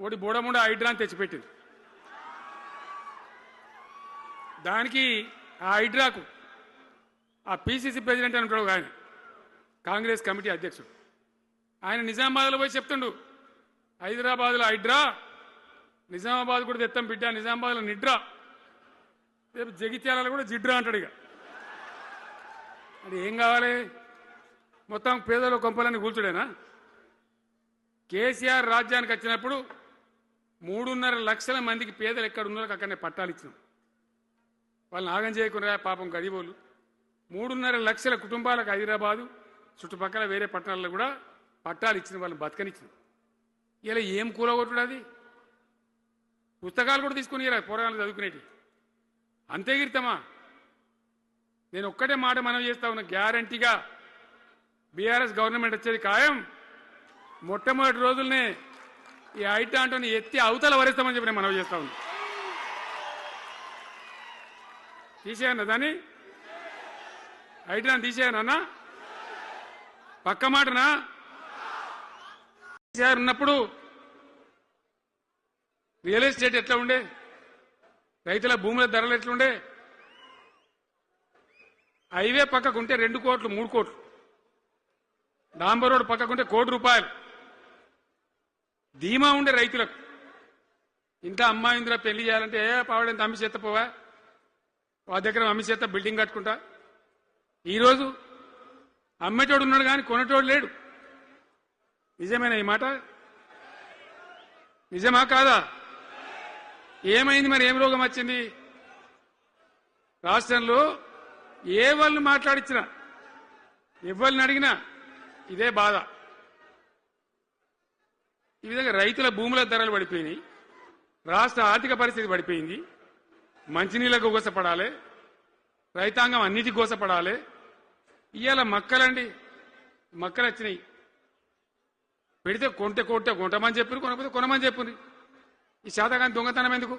ఒకటి బోడముండ హైడ్రా అని తెచ్చిపెట్టింది. దానికి ఆ హైడ్రాకు ఆ పిసిసి ప్రెసిడెంట్ అని ఉంటాడు ఆయన, కాంగ్రెస్ కమిటీ అధ్యక్షుడు, ఆయన నిజామాబాద్లో పోయి చెప్తుండు, హైదరాబాద్లో హైడ్రా, నిజామాబాద్ కూడా తెత్తాం బిడ్డ, నిజామాబాద్లో నిడ్రా, రేపు జగిత్యాలలో కూడా జిడ్రా అంటాడు. ఇక అది ఏం కావాలి? మొత్తం పేదల కొంపలన్నీ కూల్చుడేనా? కేసీఆర్ రాజ్యానికి వచ్చినప్పుడు 3.5 లక్షల మందికి పేదలు ఎక్కడ ఉన్నారో అక్కడనే పట్టాలు ఇచ్చినాం. వాళ్ళని ఆగం చేయకుండా పాపం గరీబోళ్ళు 3.5 లక్షల కుటుంబాలకు హైదరాబాదు చుట్టుపక్కల వేరే పట్టణాల్లో కూడా పట్టాలు ఇచ్చిన వాళ్ళని బతకనిచ్చిన. ఇలా ఏం కూలగొట్టుడు? అది పుస్తకాలు కూడా తీసుకుని ఇలా పోరాటాలు చదువుకునేటి అంతే గిరితమా? నేను ఒక్కటే మాట మనం చేస్తా ఉన్నా, గ్యారంటీగా బీఆర్ఎస్ గవర్నమెంట్ వచ్చేది ఖాయం. మొట్టమొదటి రోజుల్నే ఈ హైడ్రా అంటోని ఎత్తి అవతల వరేస్తామని చెప్పి నేను మనవి చేస్తా ఉన్నా. తీసేయన్నా దాన్ని, హైడ్రాని తీసేయనన్నా? పక్క మాటనా? కేసీఆర్ ఉన్నప్పుడు రియల్ ఎస్టేట్ ఎట్లా ఉండే, రైతుల భూముల ధరలు ఎట్లుండే, హైవే పక్కకుంటే 2 కోట్లు 3 కోట్లు, డాంబర్ రోడ్ పక్కకుంటే ₹1 కోటి ధీమా ఉండే రైతులకు. ఇంత అమ్మాయి ఇందులో పెళ్లి చేయాలంటే పావడంత అమ్మి చేత పోవా, వాళ్ళ దగ్గర అమ్మి చేత బిల్డింగ్ కట్టుకుంటా. ఈరోజు అమ్మేటోడు ఉన్నాడు కానీ కొనేటోడు లేడు. నిజమేనా ఈ మాట? నిజమా కాదా? ఏమైంది మరి? ఏం రోగం వచ్చింది రాష్ట్రంలో? ఏ వాళ్ళని మాట్లాడించినా, ఎవరిని అడిగినా ఇదే బాధ. ఈ విధంగా రైతుల భూముల ధరలు పడిపోయినాయి, రాష్ట్ర ఆర్థిక పరిస్థితి పడిపోయింది, మంచినీళ్ళకు గోసపడాలి, రైతాంగం అన్నిటికీ గోసపడాలి. ఇవాళ మక్కలండి, మక్కలు వచ్చినాయి, పెడితే కొంటమని చెప్పారు, కొనకపోతే కొనమని చెప్పారు. ఈ శాతకాన్ని దొంగతనం ఎందుకు?